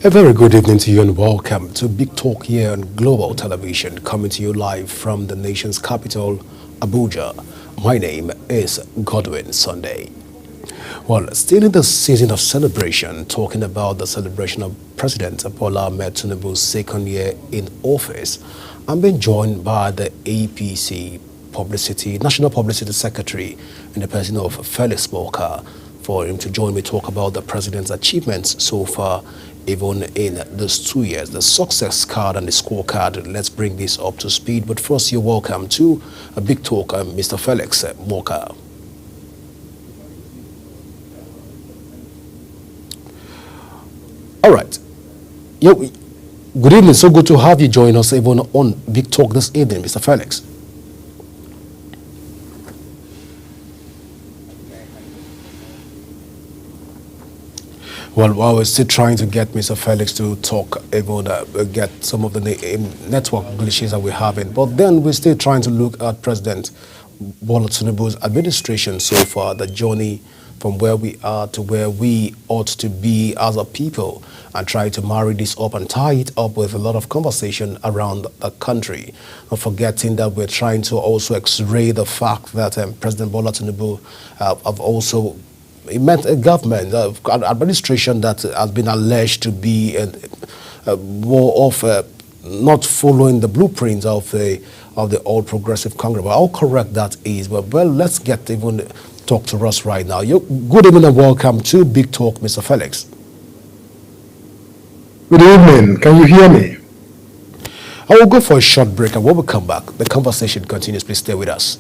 A very good evening to you and welcome to Big Talk here on Global Television, coming to you live from the nation's capital, Abuja. My name is Godwin Sunday. Well, still in the season of celebration, talking about the celebration of President Bola Ahmed Tinubu's second year in office, I'm being joined by the APC National Publicity Secretary in the person of Felix Morka, for him to join me talk about the president's achievements so far, even in these 2 years, the success card and the scorecard. Let's bring this up to speed. But first, you're welcome to a Big Talk, Mr. Felix Morka. All right. Good evening. So good to have you join us even on Big Talk this evening, Mr. Felix. Well, while we're still trying to get Mr. Felix to talk, even get some of the network glitches that we're having, but then we're still trying to look at President Bola Tinubu's administration so far, the journey from where we are to where we ought to be as a people, and try to marry this up and tie it up with a lot of conversation around the country. Not forgetting that we're trying to also x-ray the fact that President Bola Tinubu have also met a government, administration that has been alleged to be more of not following the blueprints of the All Progressive Congress. But how correct that is? Well, let's get even talk to us right now. Good evening and welcome to Big Talk, Mr. Felix. Good evening. Can you hear me? I will go for a short break, and when we come back, the conversation continues. Please stay with us.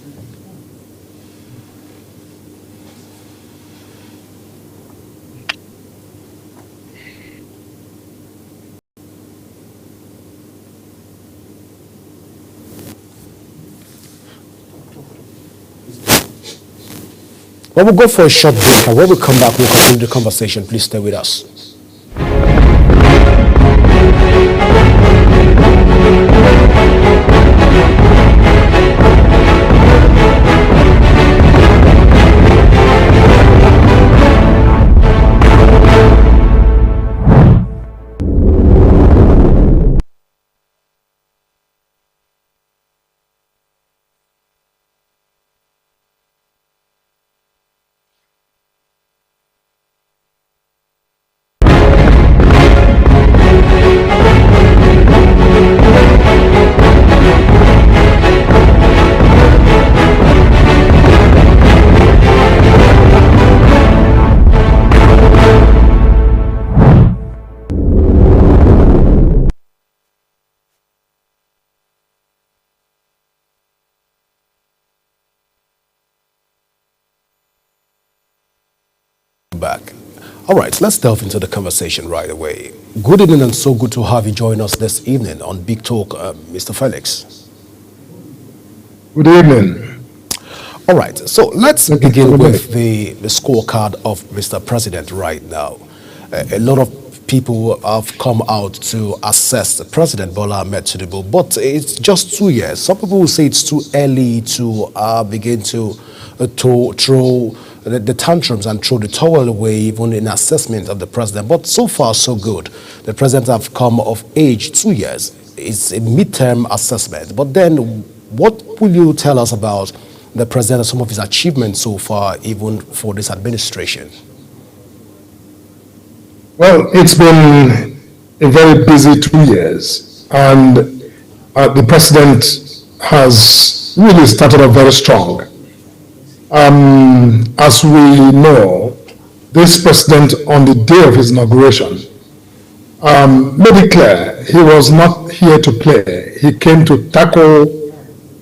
Well, we'll go for a short break, and when we come back, we'll continue the conversation. Please stay with us. Back. All right, let's delve into the conversation right away. Good evening, and so good to have you join us this evening on Big Talk, Mr. Felix. Good evening. All right, so let's begin with the scorecard of Mr. President right now. A lot of people have come out to assess the President Bola Ahmed Tinubu, but it's just 2 years. Some people will say it's too early to begin to throw the tantrums and throw the towel away even in assessment of the president. But so far, so good. The president have come of age 2 years. It's a midterm assessment. But then what will you tell us about the president and some of his achievements so far, even for this administration? Well, it's been a very busy 2 years, and the president has really started off very strong. As we know, this president, on the day of his inauguration, made it clear he was not here to play. He came to tackle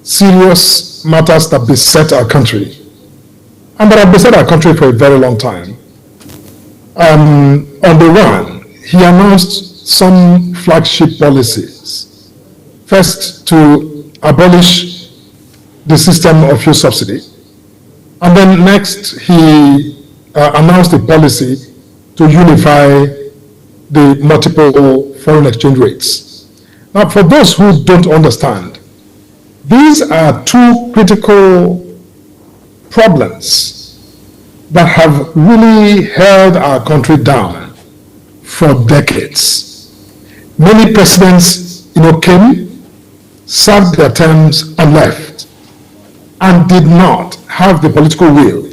serious matters that beset our country, and that have beset our country for a very long time. On the one, he announced some flagship policies. First, to abolish the system of fuel subsidy. And then next, he announced a policy to unify the multiple foreign exchange rates. Now, for those who don't understand, these are two critical problems that have really held our country down for decades. Many presidents, came, served their terms and left, and did not have the political will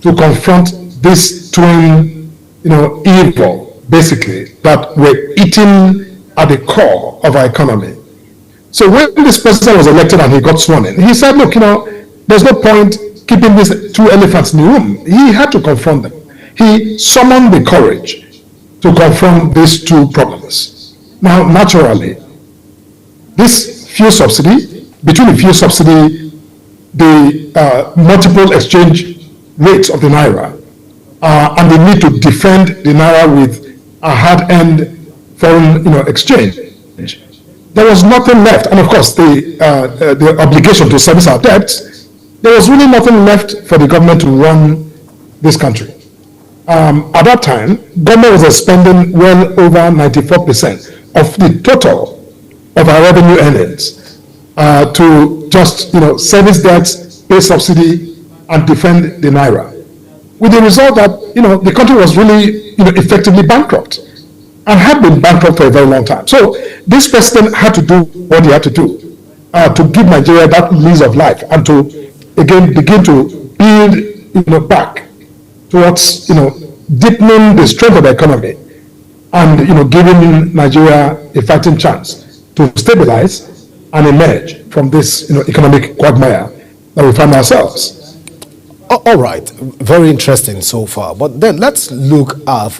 to confront this twin, evil, basically, that were eating at the core of our economy. So when this president was elected and he got sworn in, he said, look, there's no point keeping these two elephants in the room. He had to confront them. He summoned the courage to confront these two problems. Now, naturally, this fuel subsidy, between the fuel subsidy, the multiple exchange rates of the Naira, and the need to defend the Naira with a hard-earned foreign exchange, there was nothing left. And of course, the obligation to service our debts, there was really nothing left for the government to run this country. At that time, government was spending well over 94% of the total of our revenue earnings to just service debts, pay subsidy, and defend the Naira. With the result that the country was really effectively bankrupt, and had been bankrupt for a very long time. So this president had to do what he had to do to give Nigeria that lease of life and to again begin to build back towards deepening the strength of the economy and giving Nigeria a fighting chance to stabilize and emerge from this economic quagmire that we find ourselves. All right, very interesting so far. But then let's look at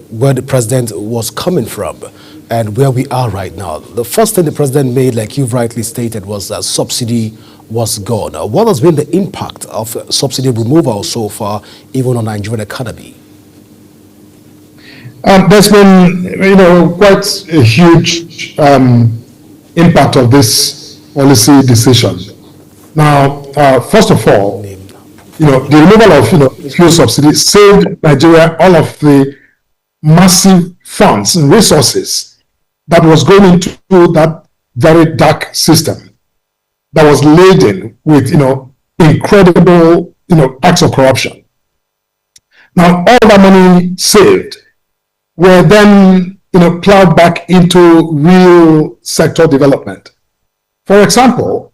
where the president was coming from and where we are right now. The first thing the president made, like you've rightly stated, was that subsidy was gone. What has been the impact of subsidy removal so far, even on Nigerian economy? There's been, quite a huge impact of this policy decision. Now, first of all, the removal of fuel subsidy saved Nigeria all of the massive funds and resources that was going into that very dark system that was laden with incredible acts of corruption. Now all that money saved were then plowed back into real sector development. For example,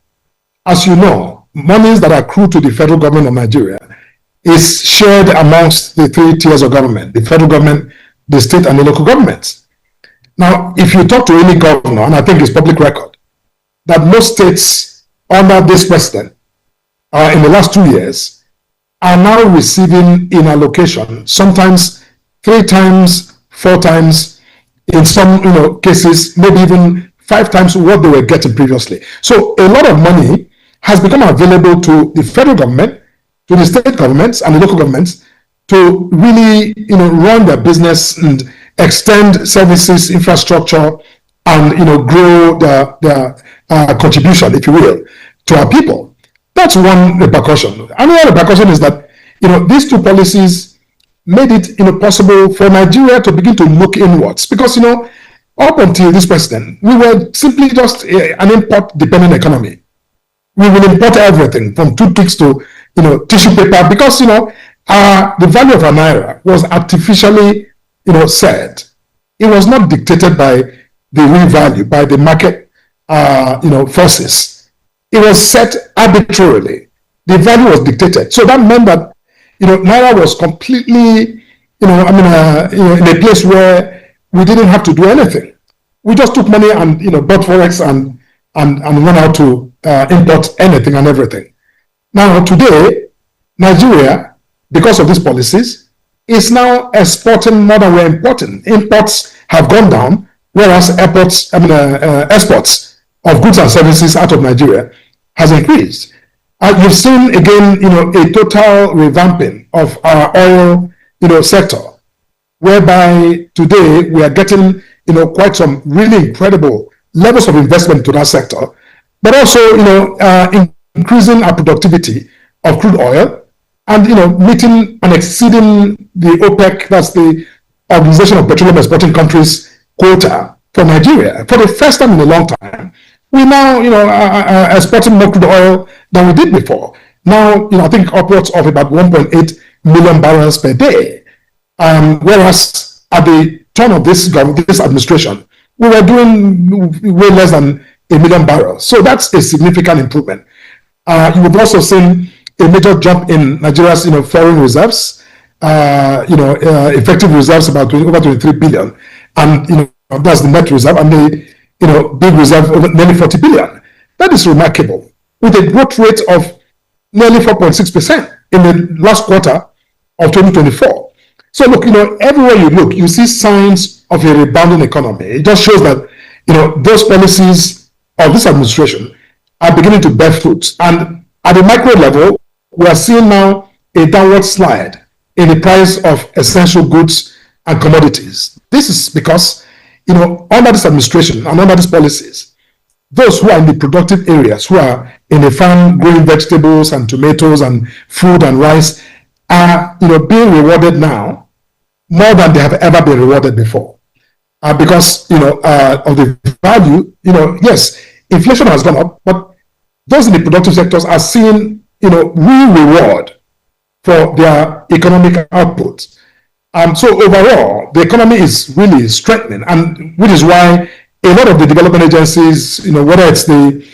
as you know, monies that accrue to the federal government of Nigeria is shared amongst the three tiers of government: the federal government, the state, and the local governments. Now, if you talk to any governor, and I think it's public record, that most states under this president in the last 2 years are now receiving in allocation, sometimes 3 times, 4 times, in some cases, maybe even 5 times what they were getting previously. So a lot of money has become available to the federal government, to the state governments and the local governments to really run their business and extend services, infrastructure, and grow their contribution, if you will, to our people. That's one repercussion. Another repercussion is that these two policies made it possible for Nigeria to begin to look inwards, because up until this president, we were simply just an import-dependent economy. We will import everything from toothpicks to tissue paper, because the value of our Naira was artificially set. It was not dictated by the real value, by the market forces. It was set arbitrarily. The value was dictated. So that meant that Naira was completely in a place where we didn't have to do anything. We just took money and bought forex and went out to import anything and everything. Now today, Nigeria, because of these policies, is now exporting more than we're importing. Imports have gone down, whereas exports of goods and services out of Nigeria has increased. You've seen again, a total revamping of our oil, sector, whereby today we are getting, quite some really incredible levels of investment to that sector, but also, increasing our productivity of crude oil and, meeting and exceeding the OPEC, that's the Organization of Petroleum Exporting Countries, quota for Nigeria. For the first time in a long time, we now, are exporting more crude oil than we did before. Now, I think upwards of about 1.8 million barrels per day. Whereas at the turn of this administration, we were doing way less than 1 million barrels. So that's a significant improvement. You have also seen a major jump in Nigeria's foreign reserves, effective reserves about over 23 billion, and that's the net reserve, and the big reserve over nearly 40 billion. That is remarkable, with a growth rate of nearly 4.6% in the last quarter of 2024. So look, everywhere you look, you see signs of a rebounding economy. It just shows that those policies of this administration are beginning to bear fruit. And at the micro level, we are seeing now a downward slide in the price of essential goods and commodities. This is because, under this administration and under these policies, those who are in the productive areas, who are in the farm growing vegetables and tomatoes and food and rice, are being rewarded now more than they have ever been rewarded before. Because of the value, yes, inflation has gone up, but those in the productive sectors are seeing real reward for their economic output. So overall, the economy is really strengthening, and which is why a lot of the development agencies, whether it's the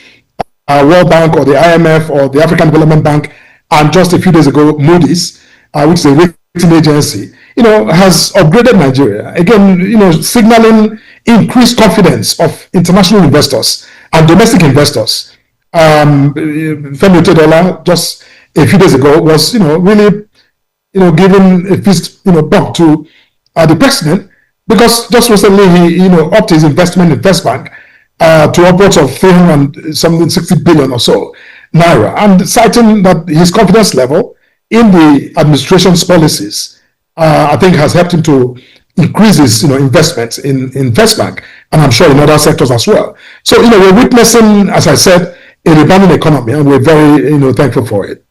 World Bank or the IMF or the African Development Bank, and just a few days ago, Moody's, which is a rating agency, has upgraded Nigeria. Again, signaling increased confidence of international investors and domestic investors. Femi Otedola, just a few days ago, was, really, giving a fist, bump to the president, because just recently he, upped his investment in First Bank to upwards of 360 billion or so naira, and citing that his confidence level in the administration's policies, I think, has helped him to increase his, investments in First Bank, and I'm sure in other sectors as well. So, we're witnessing, as I said, a rebounding economy, and we're very, thankful for it.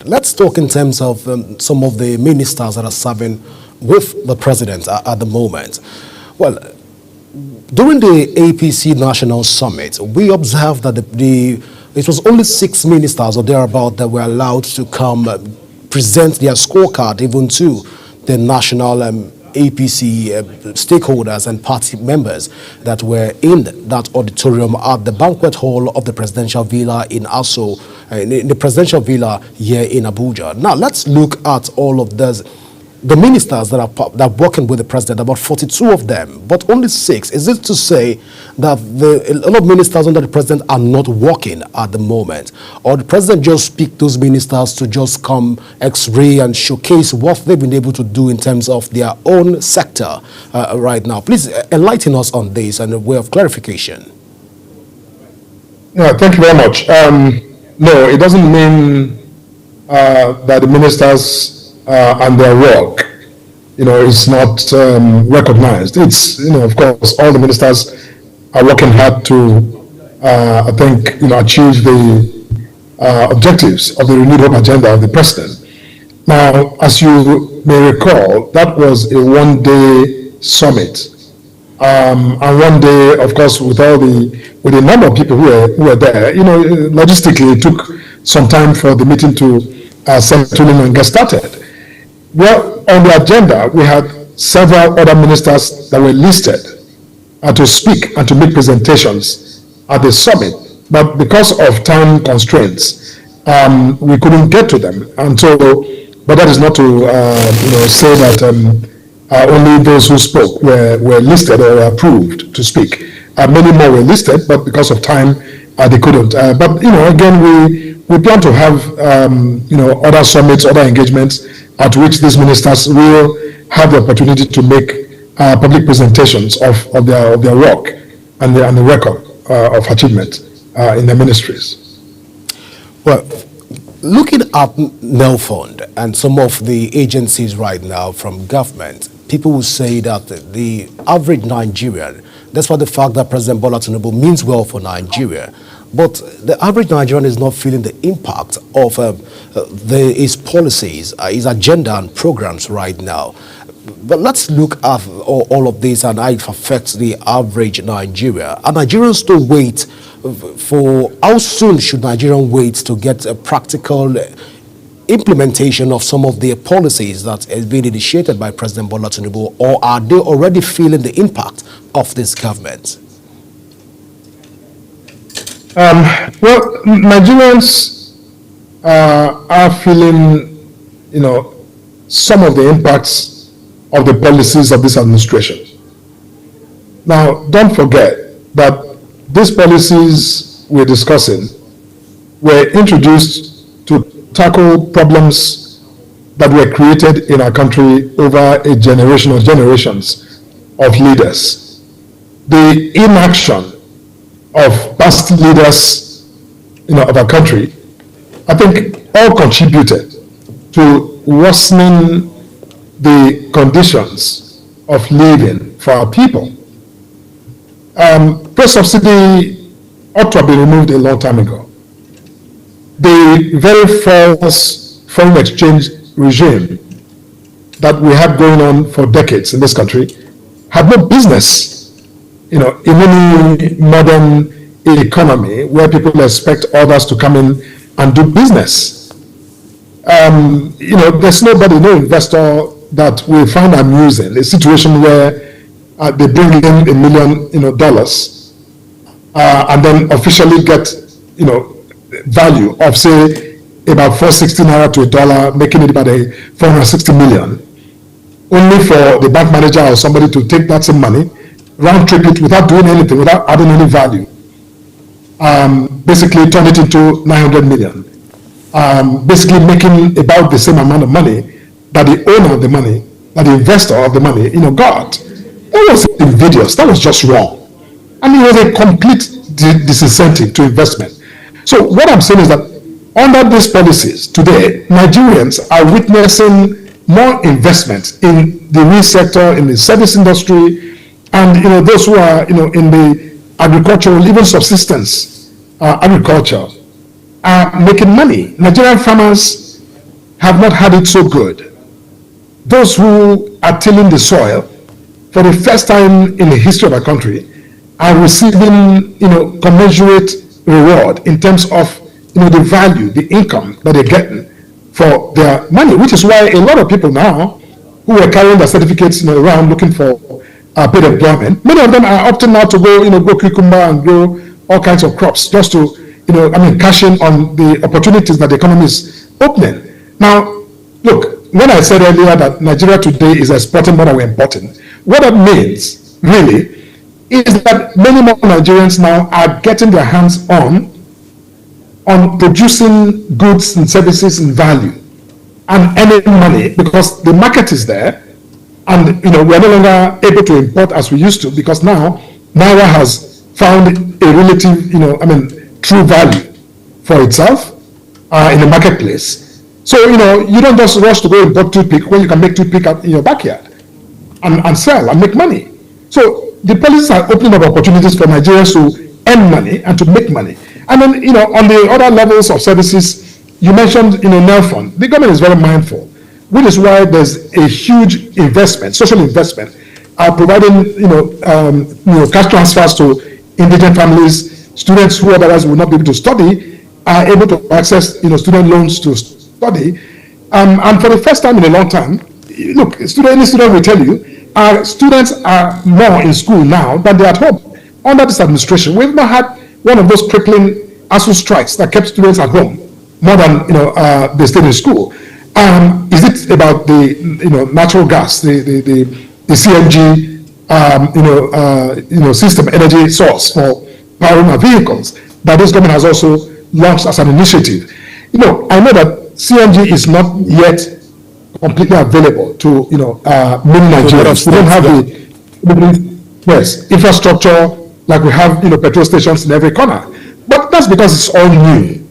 Let's talk in terms of some of the ministers that are serving with the president at the moment. Well, during the APC National Summit, we observed that it was only 6 ministers or thereabout that were allowed to come present their scorecard even to the national APC stakeholders and party members that were in that auditorium at the banquet hall of the presidential villa in Aso, in the presidential villa here in Abuja. Now, let's look at all of this. The ministers that are working with the president, about 42 of them, but only 6. Is it to say that a lot of ministers under the president are not working at the moment? Or the president just picked those ministers to just come x-ray and showcase what they've been able to do in terms of their own sector right now? Please enlighten us on this and a way of clarification. Yeah, thank you very much. No, it doesn't mean that the ministers and their work, is not recognized. It's, of course, all the ministers are working hard to, I think, achieve the objectives of the renewed hope agenda of the president. Now, as you may recall, that was a one-day summit, and one day, of course, with a number of people who were there. Logistically, it took some time for the meeting to settle in and get started. Well, on the agenda, we had several other ministers that were listed to speak and to make presentations at the summit. But because of time constraints, we couldn't get to them. And so, but that is not to say that only those who spoke were listed or approved to speak. Many more were listed, but because of time, they couldn't. But again, we plan to have other summits, other engagements at which these ministers will have the opportunity to make public presentations of their work and the record of achievement in their ministries. Well, looking at NELFund and some of the agencies right now from government, people will say that the average Nigerian, despite the fact that President Bola Tinubu means well for Nigeria, but the average Nigerian is not feeling the impact of his policies, his agenda and programs right now. But let's look at all of this and how it affects the average Nigeria. Are Nigerians to wait for, how soon should Nigerians wait to get a practical implementation of some of their policies that has been initiated by President Bola Tinubu, or are they already feeling the impact of this government? Well, Nigerians are feeling, some of the impacts of the policies of this administration. Now, don't forget that these policies we're discussing were introduced to tackle problems that were created in our country over a generation or generations of leaders. The inaction of past leaders, of our country, I think all contributed to worsening the conditions of living for our people. Press subsidy ought to have been removed a long time ago. The very false foreign exchange regime that we have going on for decades in this country had no business, in any modern economy where people expect others to come in and do business. There's nobody, no investor that will find amusing a situation where they bring in $1 million, and then officially get, value of say about 460 naira to $1, making it about 460 million, only for the bank manager or somebody to take that same money, round trip it without doing anything, without adding any value, basically turn it into 900 million, basically making about the same amount of money that the owner of the money, that the investor of the money, got. That was invidious. That was just wrong. And it was a complete disincentive to investment. So what I'm saying is that under these policies today, Nigerians are witnessing more investment in the real sector, in the service industry, and those who are in the agricultural, even subsistence agriculture, are making money. Nigerian farmers have not had it so good. Those who are tilling the soil for the first time in the history of our country are receiving, commensurate reward in terms of, the value, the income that they're getting for their money, which is why a lot of people now who are carrying their certificates, around looking for paid employment, many of them are opting now to go, grow cucumber and grow all kinds of crops just to, cash in on the opportunities that the economy is opening. Now, look, when I said earlier that Nigeria today is exporting more than we're importing, what that means, really, is that many more Nigerians now are getting their hands on producing goods and services in value and earning money because the market is there, and we're no longer able to import as we used to because now Naira has found a relative, true value for itself in the marketplace. So, you don't just rush to go import toothpick when you can make toothpick in your backyard and sell and make money. So the policies are opening up opportunities for Nigerians to earn money and to make money. And then, on the other levels of services, you mentioned, NELFund. The government is very mindful, which is why there's a huge investment, social investment, providing, cash transfers to indigent families, students who otherwise would not be able to study, are able to access, student loans to study. And for the first time in a long time, look, any student will tell you, students are more in school now than they're at home. Under this administration, we've not had one of those crippling ASU strikes that kept students at home more than they stayed in school. Is it about the natural gas, the CNG system, energy source for powering our vehicles that this government has also launched as an initiative? I know that CNG is not yet completely available to many Nigerians. We don't have the infrastructure like we have petrol stations in every corner. But that's because it's all new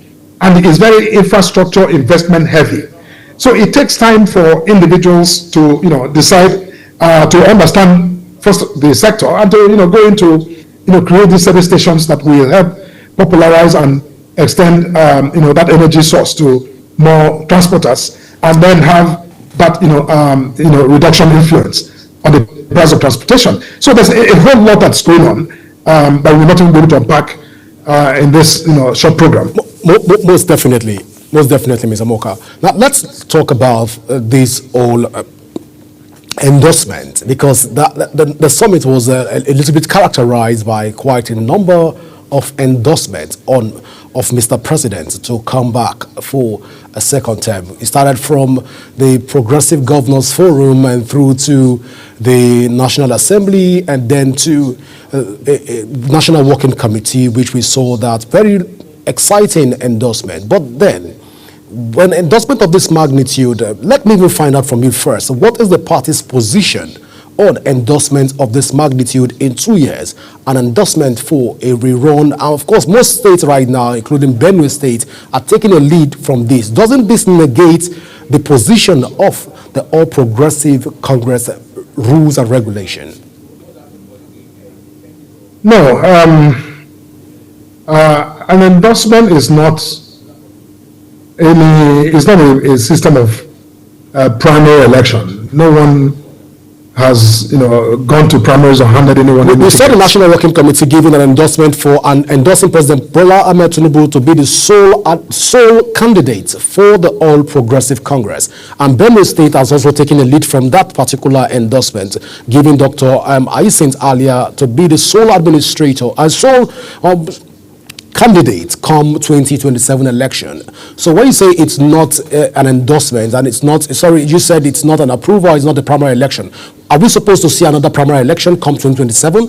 and it's very infrastructure investment heavy. So it takes time for individuals to decide to understand first the sector and to go into create these service stations that will help popularize and extend that energy source to more transporters, and then have that reduction influence on the price of transportation. So there's a whole lot that's going on that we're not even able to unpack in this short program. Most definitely. Most definitely, Mr. Moka. Now, let's talk about this whole endorsement, because the summit was a little bit characterized by quite a number of endorsements of Mr. President to come back for a second term. It started from the Progressive Governors Forum and through to the National Assembly, and then to a National Working Committee, which we saw that very exciting endorsement. But then, when endorsement of this magnitude, let me even find out from you first, what is the party's position on endorsement of this magnitude in 2 years, an endorsement for a rerun? And of course, most states right now, including Benue State, are taking a lead from this. Doesn't this negate the position of the All Progressive Congress rules and regulation? No, an endorsement is not a system of primary election. No one has, gone to primaries or handed anyone. We saw the National Working Committee giving an endorsement for endorsing President Bola Ahmed Tinubu to be the sole candidate for the All Progressive Congress. And Benue State has also taken a lead from that particular endorsement, giving Dr. Hyacinth Alia to be the sole administrator and sole candidate come 2027 election. So when you say it's not an endorsement and it's not, sorry, you said it's not an approval, it's not the primary election. Are we supposed to see another primary election come 2027?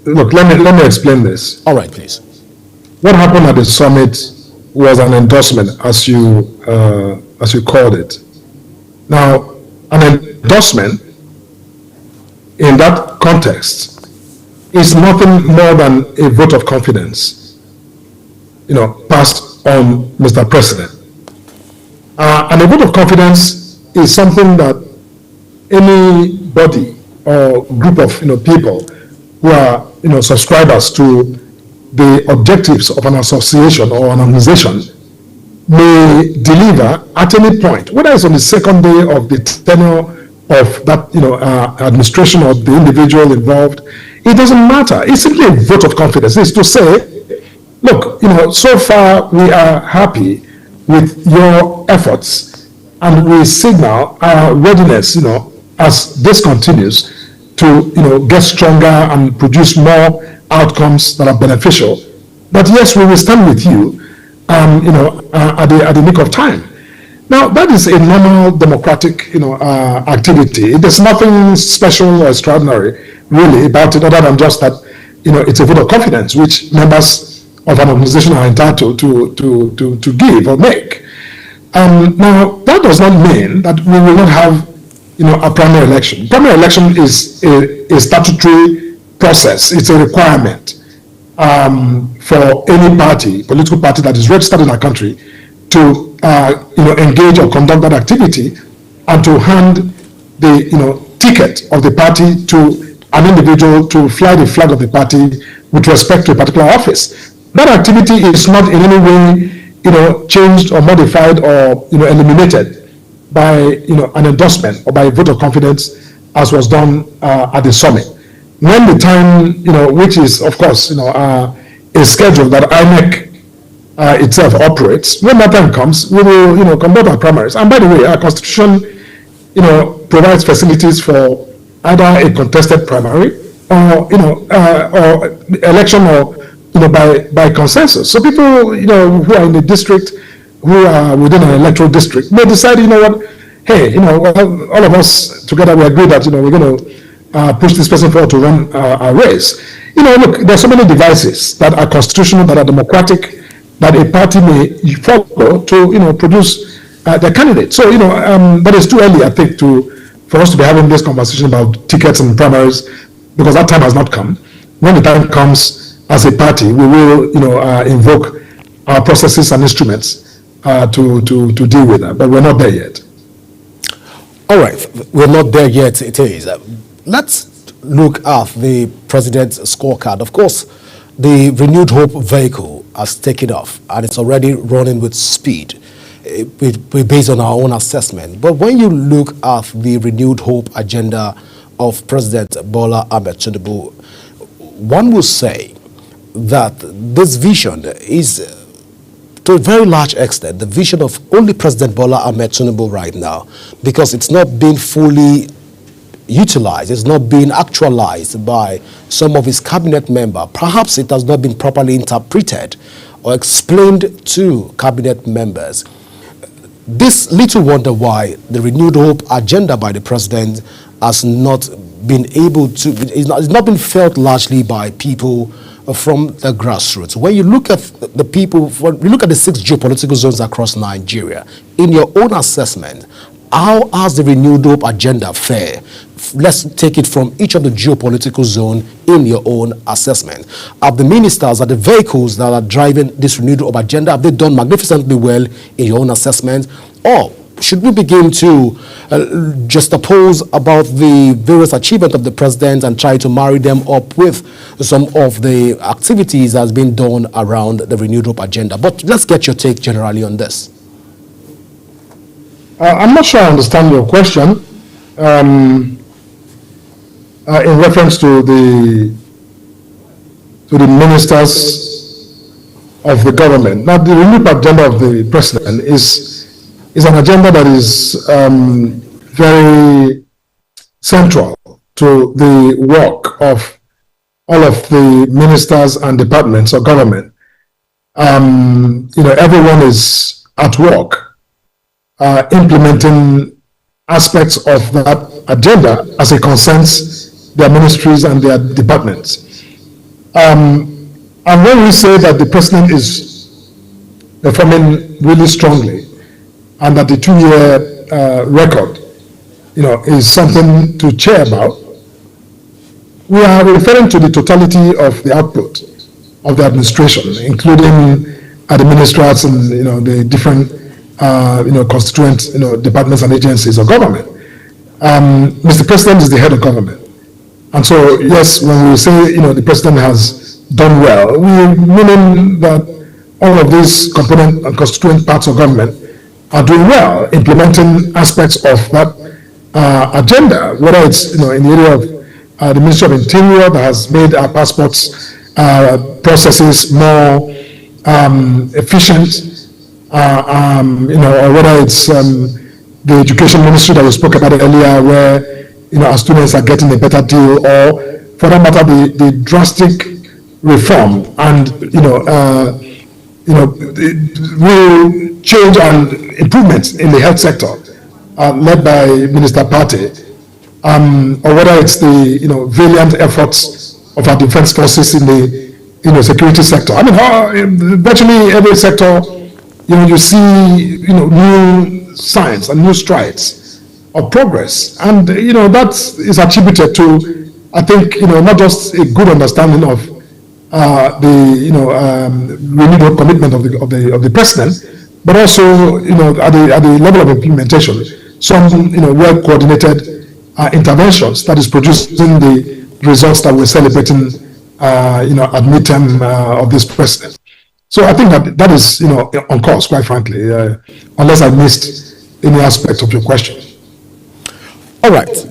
Look, let me explain this. All right, please. What happened at the summit was an endorsement, as you called it. Now, an endorsement in that context is nothing more than a vote of confidence, passed on Mr. President. And a vote of confidence is something that anybody or group of people who are subscribers to the objectives of an association or an organization may deliver at any point, whether it's on the second day of the tenure of that administration or the individual involved. It doesn't matter. It's simply a vote of confidence. It's to say, look, so far we are happy with your efforts, and we signal our readiness, as this continues, to get stronger and produce more outcomes that are beneficial. But yes, we will stand with you, at the nick of time. Now, that is a normal democratic, activity. There's nothing special or extraordinary really about it, other than just that, it's a vote of confidence which members of an organization are entitled to give or make. Now, that does not mean that we will not have, a primary election. Primary election is a statutory process. It's a requirement for any party, political party that is registered in our country to, engage or conduct that activity, and to hand the, ticket of the party to an individual to fly the flag of the party with respect to a particular office. That activity is not in any way, changed or modified or, eliminated by, an endorsement or by a vote of confidence, as was done at the summit. When the time, which is, of course, a schedule that INEC itself operates, when that time comes, we will, conduct our primaries. And by the way, our constitution, provides facilities for either a contested primary or, or election or, by consensus. So people, who are in a district, who are within an electoral district, may decide, what, hey, all of us together, we agree that, we're going to push this person forward to run a race. Look, there's so many devices that are constitutional, that are democratic, that a party may follow to, produce their candidate. So, but it's too early, I think, for us to be having this conversation about tickets and primaries, because that time has not come. When the time comes, as a party, we will, invoke our processes and instruments to deal with that. But we're not there yet. All right, we're not there yet. It is. Let's look at the president's scorecard. Of course, the Renewed Hope vehicle has taken off, and it's already running with speed. Based on our own assessment. But when you look at the Renewed Hope agenda of President Bola Ahmed Tinubu, one would say that this vision is to a very large extent, the vision of only President Bola Ahmed Tinubu right now, because it's not being fully utilized, it's not being actualized by some of his cabinet members. Perhaps it has not been properly interpreted or explained to cabinet members. This little wonder why the renewed hope agenda by the president has not been able to, it's not been felt largely by people from the grassroots. When you look at the people, when you look at the 6 geopolitical zones across Nigeria, in your own assessment, how has the renewed hope agenda fare? Let's take it from each of the geopolitical zone in your own assessment. Have the ministers, are the vehicles that are driving this renewed hope agenda, have they done magnificently well in your own assessment? Or should we begin to just oppose about the various achievements of the president and try to marry them up with some of the activities that has been done around the renewed hope agenda? But let's get your take generally on this. I'm not sure I understand your question in reference to the ministers of the government. Now, the renewed agenda of the president is an agenda that is very central to the work of all of the ministers and departments of government. Everyone is at work implementing aspects of that agenda as it concerns their ministries and their departments. And when we say that the president is performing really strongly and that the 2-year record, is something to cheer about, we are referring to the totality of the output of the administration, including administrators and the different constituent departments and agencies of government. Mr. President is the head of government, and so yes, when we say the president has done well, we meaning that all of these component and constituent parts of government are doing well, implementing aspects of that agenda, whether it's in the area of the Ministry of Interior that has made our passports processes more efficient, or whether it's the Education Ministry that we spoke about earlier, where our students are getting a better deal, or for that matter, the drastic reform and real change and improvements in the health sector led by Minister Partey, or whether it's the valiant efforts of our defense forces in the security sector. I mean, virtually every sector, you see new signs and new strides of progress, and that is attributed to, I think, not just a good understanding of the renewed commitment of the president, but also at the level of implementation, some well coordinated interventions that is producing the results that we're celebrating at midterm of this president. So I think that is on course, quite frankly, unless I missed any aspect of your question. All right.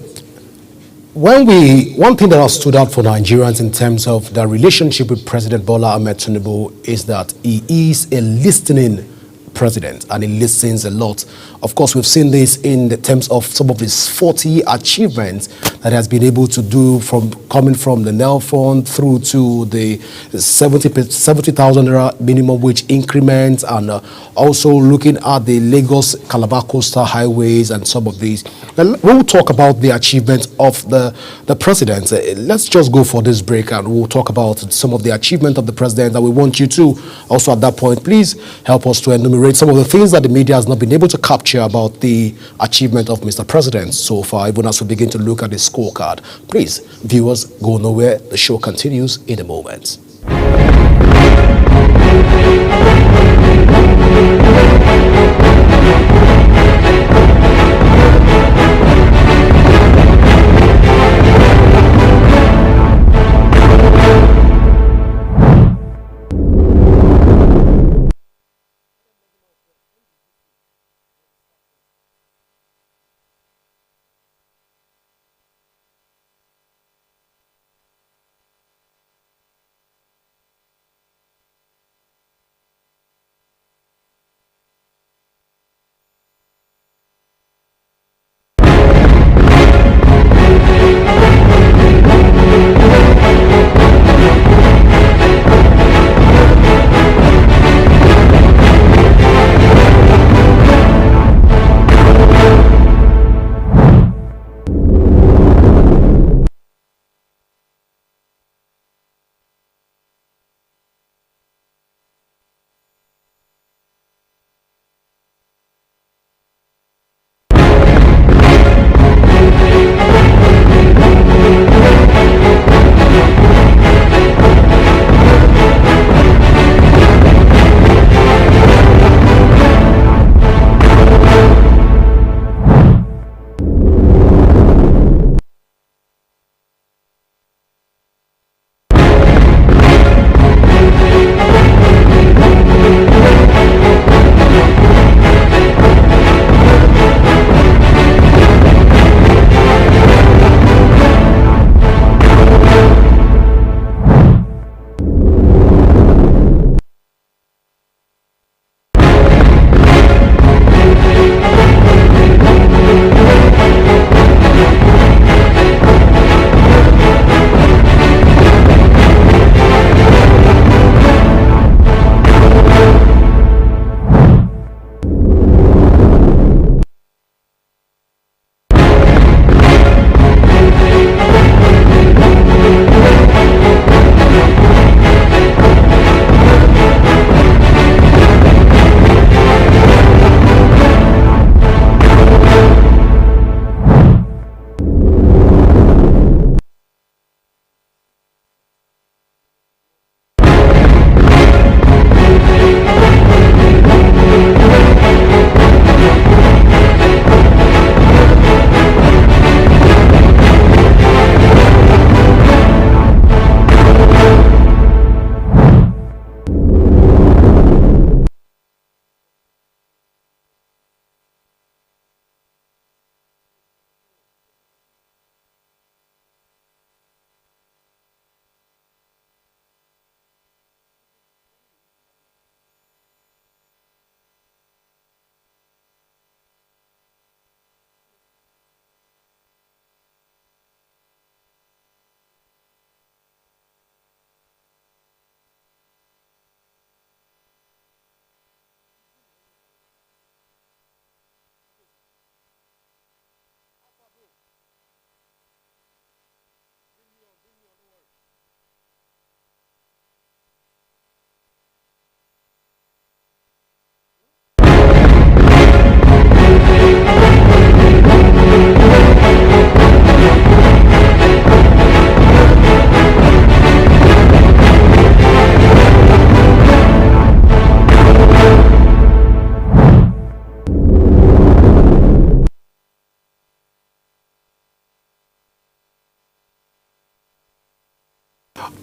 One thing that has stood out for Nigerians in terms of their relationship with President Bola Ahmed Tinubu is that he is a listening president and he listens a lot. Of course, we've seen this in the terms of some of his 40 achievements that he has been able to do, from coming from the NEL Fund through to the 70,000 naira minimum wage increment, and also looking at the Lagos Calabar coastal highways and some of these. We'll talk about the achievements of the president. Let's just go for this break and we'll talk about some of the achievement of the president. And we want you to also at that point, please help us to enumerate some of the things that the media has not been able to capture about the achievement of Mr. President so far, even as we begin to look at the scorecard. Please, viewers, go nowhere. The show continues in a moment.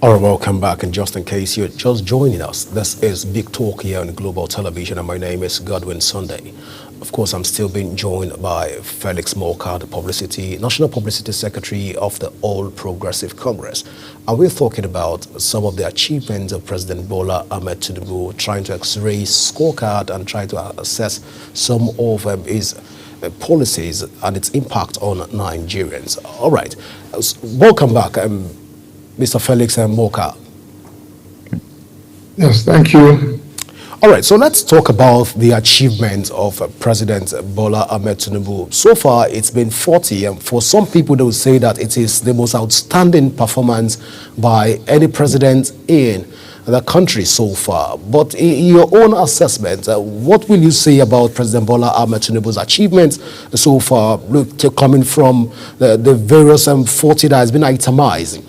All right, welcome back. And just in case you're just joining us, this is Big Talk here on Global Television, and my name is Godwin Sunday. Of course, I'm still being joined by Felix Morka, the National Publicity Secretary of the All Progressive Congress. And we're talking about some of the achievements of President Bola Ahmed Tinubu, trying to x-ray his scorecard and trying to assess some of his policies and its impact on Nigerians. All right, welcome back, Mr. Felix Morka. Yes, thank you. All right, so let's talk about the achievements of President Bola Ahmed Tinubu. So far, it's been 40, and for some people, they will say that it is the most outstanding performance by any president in the country so far. But in your own assessment, what will you say about President Bola Ahmed Tinubu's achievements so far, coming from the various 40 that has been itemized?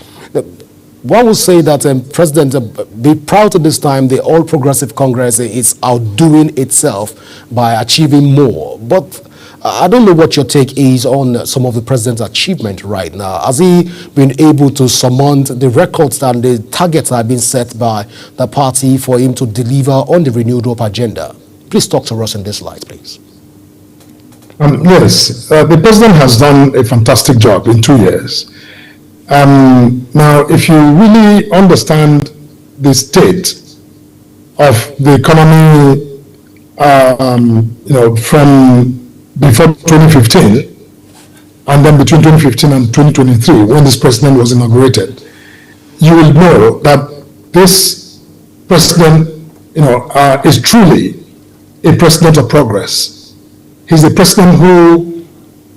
One would say that President, be proud at this time, the All Progressive Congress is outdoing itself by achieving more. But I don't know what your take is on some of the president's achievement right now. Has he been able to surmount the records and the targets that have been set by the party for him to deliver on the renewed hope agenda? Please talk to us in this light, please. Yes, the president has done a fantastic job in 2 years. Now, if you really understand the state of the economy, from before 2015, and then between 2015 and 2023, when this president was inaugurated, you will know that this president, is truly a president of progress. He's a president who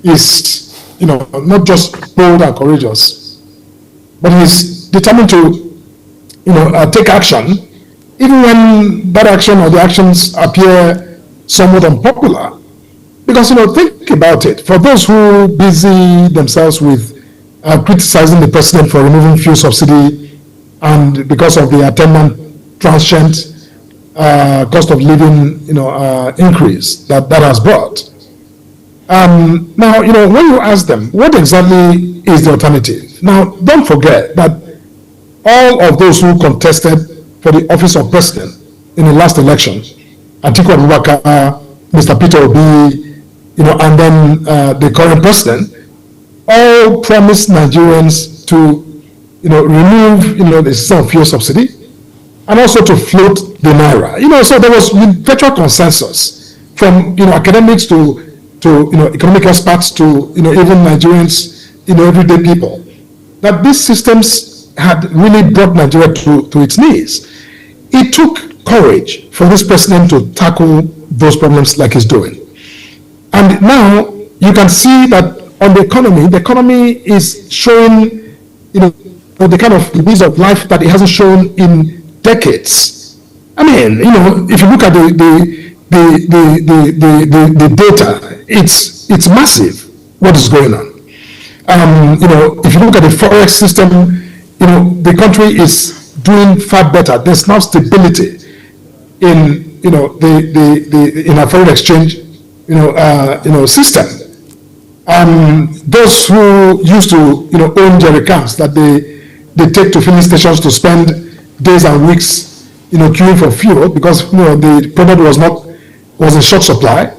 is, not just bold and courageous, but he's determined to, take action, even when that action or the actions appear somewhat unpopular. Because, think about it. For those who busy themselves with criticizing the president for removing fuel subsidy and because of the attendant transient cost of living, increase that has brought. Now, when you ask them, what exactly is the alternative? Now, don't forget that all of those who contested for the office of president in the last election, Atiku Abubakar, Mr. Peter Obi, and then the current president, all promised Nigerians to, remove, the system of fuel subsidy and also to float the naira. So there was virtual consensus from, academics to economic experts to, even Nigerians, everyday people, that these systems had really brought Nigeria to its knees. It took courage for this president to tackle those problems like he's doing. And now you can see that on the economy is showing, the kind of ease of life that it hasn't shown in decades. I mean, if you look at the data, it's massive what is going on. If you look at the forex system, the country is doing far better. There's now stability in in our foreign exchange system. Those who used to own jerry cans that they take to filling stations to spend days and weeks queuing for fuel because the product was in short supply,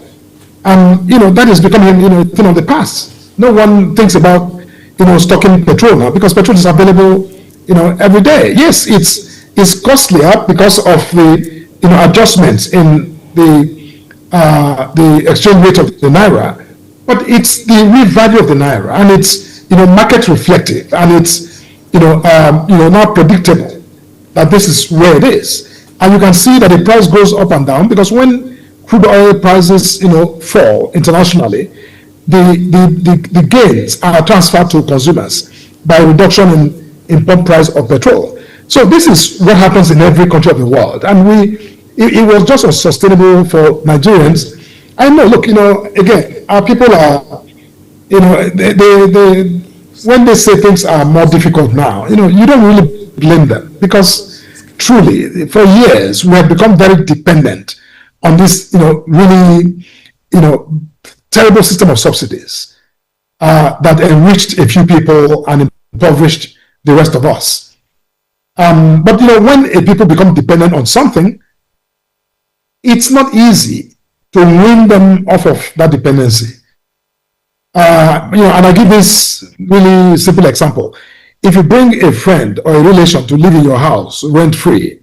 and that is becoming a thing of the past. No one thinks about stocking petrol now because petrol is available every day. Yes, it's costlier because of the adjustments in the exchange rate of the naira, but it's the real value of the naira, and it's market reflective, and it's now predictable that this is where it is, and you can see that the price goes up and down because when crude oil prices fall internationally, the gains are transferred to consumers by reduction in pump price of petrol. So this is what happens in every country of the world, and it was just unsustainable for Nigerians. I know, look, again, our people are, they when they say things are more difficult now, you don't really blame them because truly, for years, we have become very dependent on this, really, terrible system of subsidies that enriched a few people and impoverished the rest of us. But when a people become dependent on something, it's not easy to wean them off of that dependency. And I give this really simple example. If you bring a friend or a relation to live in your house rent-free,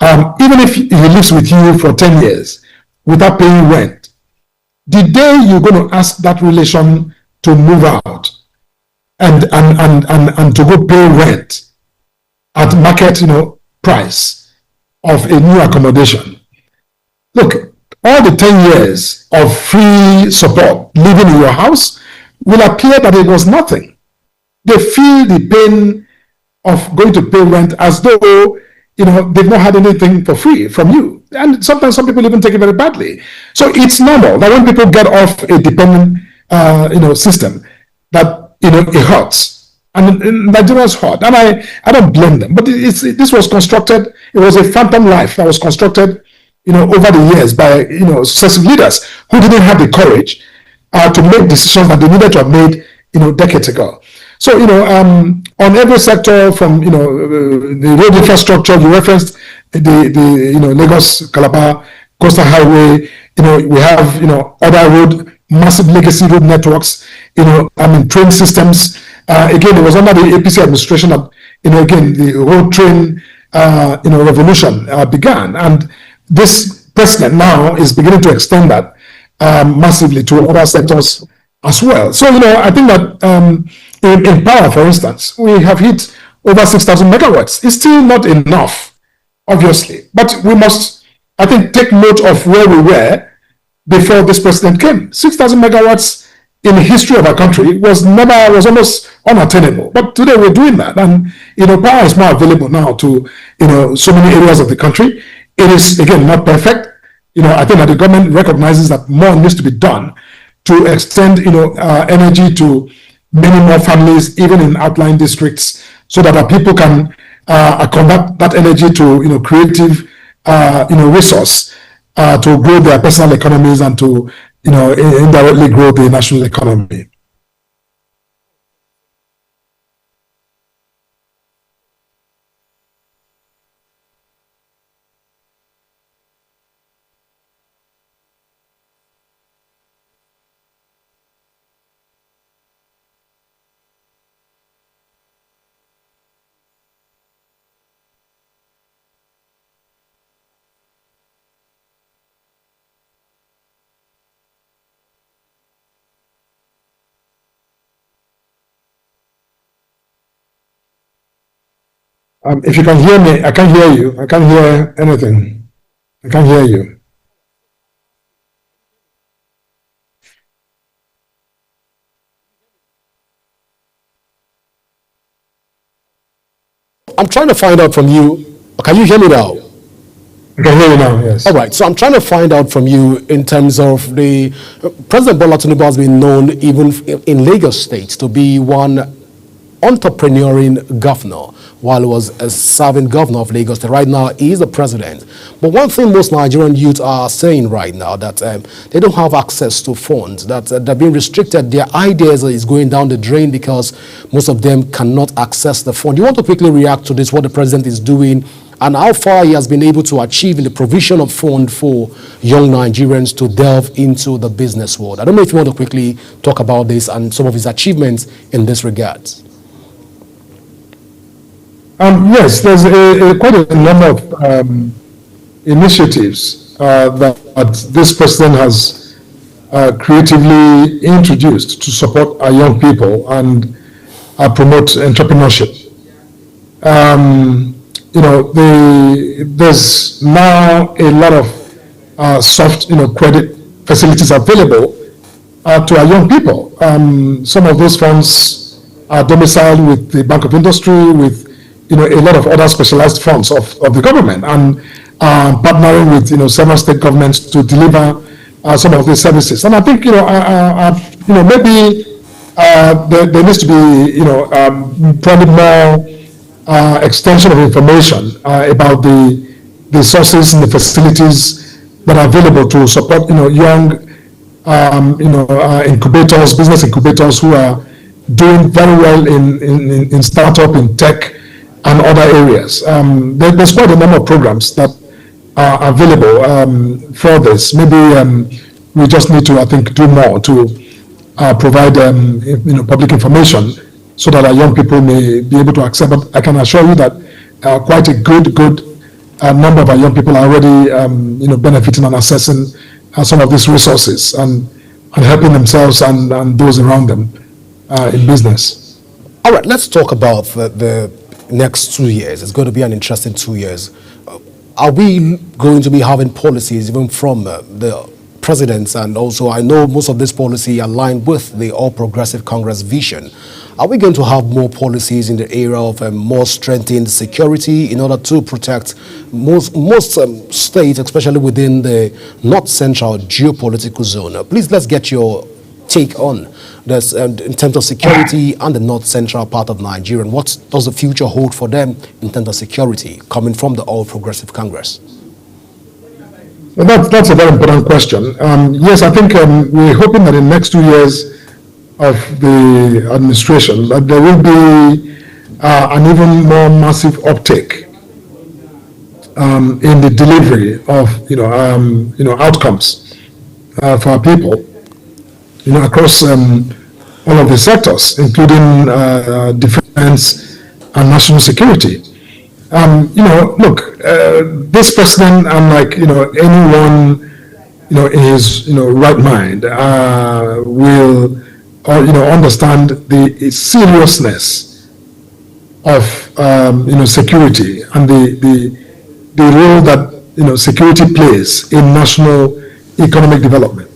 even if he lives with you for 10 years without paying rent, the day you're going to ask that relation to move out and to go pay rent at market price of a new accommodation, look, all the 10 years of free support living in your house will appear that it was nothing. They feel the pain of going to pay rent as though they've not had anything for free from you. And sometimes some people even take it very badly. So it's normal that when people get off a dependent system, that it hurts. And Nigerians hurt. And I don't blame them. But this was constructed, it was a phantom life that was constructed over the years by successive leaders who didn't have the courage to make decisions that they needed to have made decades ago. So on every sector, from the road infrastructure, you referenced the Lagos Calabar Coastal Highway. We have other road, massive legacy road networks. Train systems. Again, it was under the APC administration that again the road train revolution began, and this president now is beginning to extend that massively to other sectors as well. So, I think that in power, for instance, we have hit over 6,000 megawatts. It's still not enough, obviously, but we must, I think, take note of where we were before this president came. 6,000 megawatts in the history of our country was almost unattainable. But today we're doing that, and power is more available now to so many areas of the country. It is, again, not perfect. I think that the government recognizes that more needs to be done to extend energy to many more families, even in outlying districts, so that our people can convert that energy to creative resource to grow their personal economies and to indirectly grow the national economy. If you can hear me, I can't hear you. I can't hear anything. I can't hear you. I'm trying to find out from you. Can you hear me now? I can hear you now, yes. All right, so I'm trying to find out from you in terms of the President Bola Tinubu has been known even in Lagos State to be one entrepreneuring governor while he was a serving governor of Lagos. Right now, he is the president. But one thing most Nigerian youth are saying right now, that they don't have access to funds, that they're being restricted. Their ideas is going down the drain because most of them cannot access the fund. You want to quickly react to this, what the president is doing, and how far he has been able to achieve in the provision of fund for young Nigerians to delve into the business world. I don't know if you want to quickly talk about this and some of his achievements in this regard. Yes, there's quite a number of initiatives that this president has creatively introduced to support our young people and promote entrepreneurship. There's now a lot of soft, credit facilities available to our young people. Some of those funds are domiciled with the Bank of Industry, with a lot of other specialized funds of the government, and partnering with several state governments to deliver some of these services. And I think maybe there needs to be probably more extension of information about the sources and the facilities that are available to support young incubators, business incubators who are doing very well in startup, in tech, and other areas. There's quite a number of programs that are available for this. Maybe we just need to, I think, do more to provide public information so that our young people may be able to accept. But I can assure you that quite a good number of our young people are already benefiting and accessing some of these resources and helping themselves and those around them in business. All right, let's talk about the next 2 years. It's going to be an interesting 2 years. Are we going to be having policies even from the presidents? And also, I know most of this policy aligned with the All Progressive Congress vision. Are we going to have more policies in the area of more strengthened security in order to protect most states, especially within the North Central geopolitical zone? Please, let's get your take on this in terms of security and the North Central part of Nigeria. And what does the future hold for them in terms of security coming from the All Progressive Congress? Well, that's a very important question. Yes, I think we're hoping that in the next 2 years of the administration that there will be an even more massive uptake in the delivery of outcomes for our people across all of the sectors, including defense and national security. Look, this president, unlike anyone in his right mind, will understand the seriousness of security and the role that security plays in national economic development.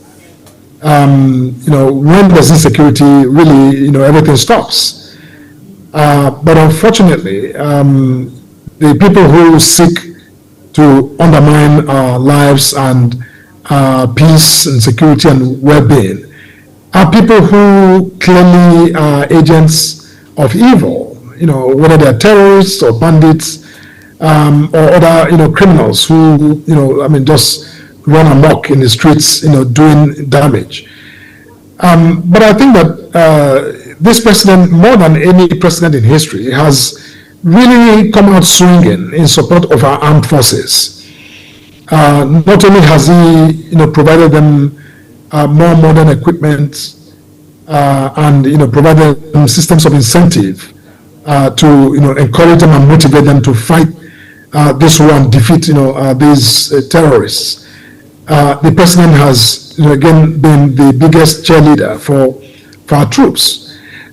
When there's insecurity, really everything stops. But unfortunately, the people who seek to undermine our lives and peace and security and well-being are people who clearly are agents of evil, whether they're terrorists or bandits or other, criminals who, just run amok in the streets, doing damage. But I think that this president, more than any president in history, has really come out swinging in support of our armed forces. Not only has he, provided them more modern equipment and provided them systems of incentive to encourage them and motivate them to fight this war and defeat these terrorists. The president has again been the biggest cheerleader for our troops.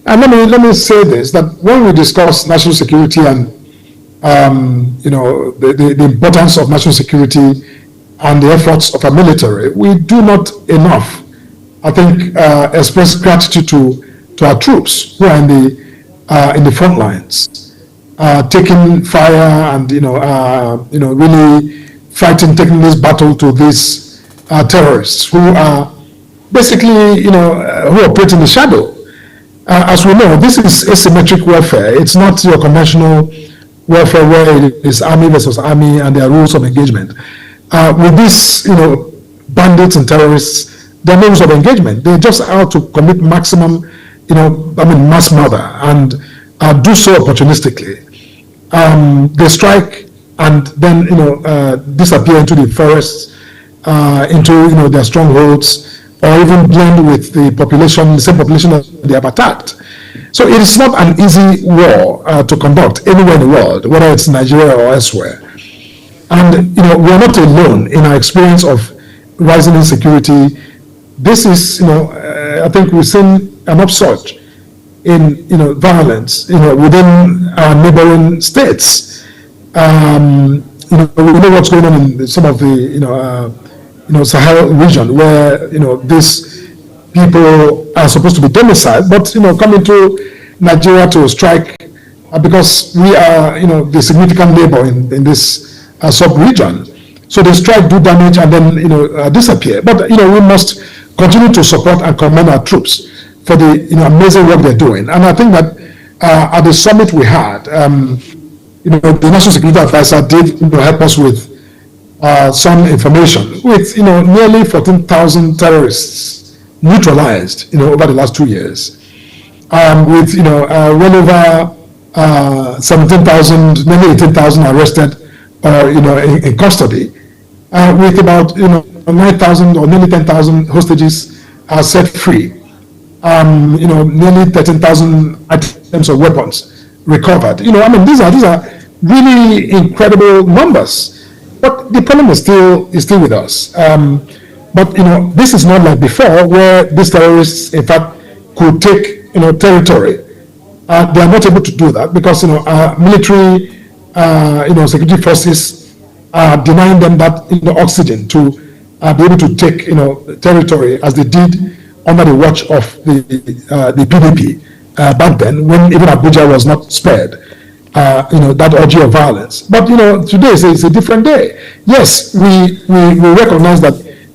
And let me say this, that when we discuss national security and the importance of national security and the efforts of our military, we do not enough, I think, express gratitude to our troops who are in the front lines, taking fire and really fighting, taking this battle to these terrorists who are basically who operate in the shadow. As we know, this is asymmetric warfare. It's not your conventional warfare where it is army versus army and there are rules of engagement. With these, bandits and terrorists, there are no rules of engagement. They're just out to commit maximum, mass murder and do so opportunistically. They strike and then, disappear into the forests, into, their strongholds, or even blend with the population, the same population that they have attacked. So it is not an easy war to conduct anywhere in the world, whether it's Nigeria or elsewhere. And we are not alone in our experience of rising insecurity. This is, I think we've seen an upsurge in violence, within our neighboring states. We know what's going on in some of the, Sahel region where, these people are supposed to be domiciled, but, come into Nigeria to strike because we are, the significant neighbor in this sub-region. So they strike, do damage, and then, disappear. But, we must continue to support and commend our troops for the, amazing work they're doing. And I think that at the summit we had, the National Security Advisor did, help us with some information with, nearly 14,000 terrorists neutralized, over the last 2 years, with, well over 17,000, nearly 18,000 arrested or, in custody, with about, 9,000 or nearly 10,000 hostages are set free. Nearly 13,000 items of weapons recovered. These are really incredible numbers. But the problem is still with us. But this is not like before, where these terrorists, in fact, could take territory. They are not able to do that because military, security forces are denying them that oxygen to be able to take territory as they did under the watch of the PDP back then, when even Abuja was not spared. That orgy of violence. But today is a different day. Yes, we recognize that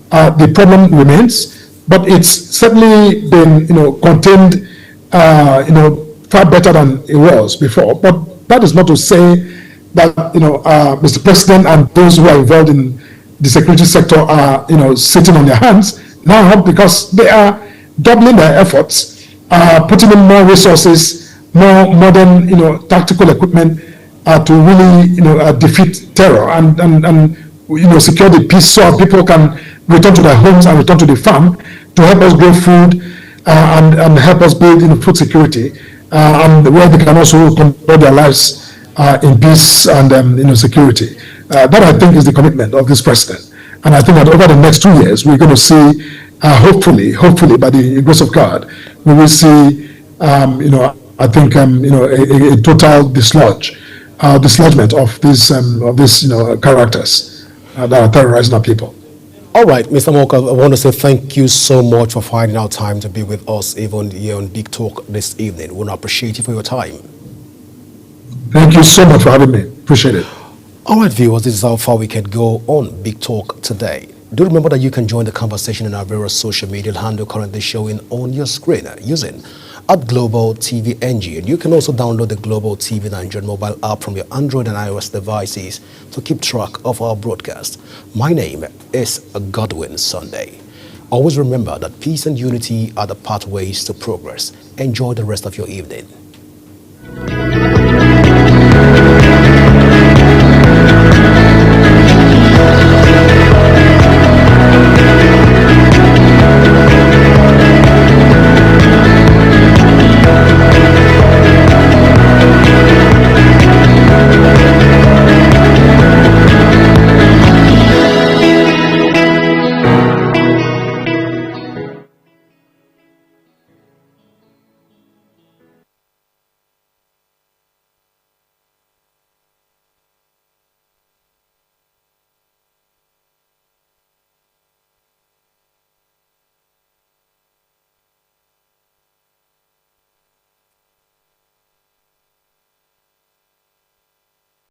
the problem remains, but it's certainly been contained far better than it was before. But that is not to say that Mr. President and those who are involved in the security sector are sitting on their hands now, because they are doubling their efforts, putting in more resources, more modern tactical equipment to really defeat terror and secure the peace, so people can return to their homes and return to the farm to help us grow food and help us build food security, and where they can also control their lives in peace and security. That, I think, is the commitment of this president. And I think that over the next 2 years, we're going to see, hopefully, by the grace of God, we will see, I think, a total dislodgement of these characters that are terrorizing our people. All right, Mr. Morka, I want to say thank you so much for finding out time to be with us, even here on Big Talk this evening. We want to appreciate you for your time. Thank you so much for having me. Appreciate it. All right, viewers, this is how far we can go on Big Talk today. Do remember that you can join the conversation in our various social media handle currently showing on your screen using @Global TV NG. And you can also download the Global TV Nigerian mobile app from your Android and iOS devices to keep track of our broadcast. My name is Godwin Sunday. Always remember that peace and unity are the pathways to progress. Enjoy the rest of your evening.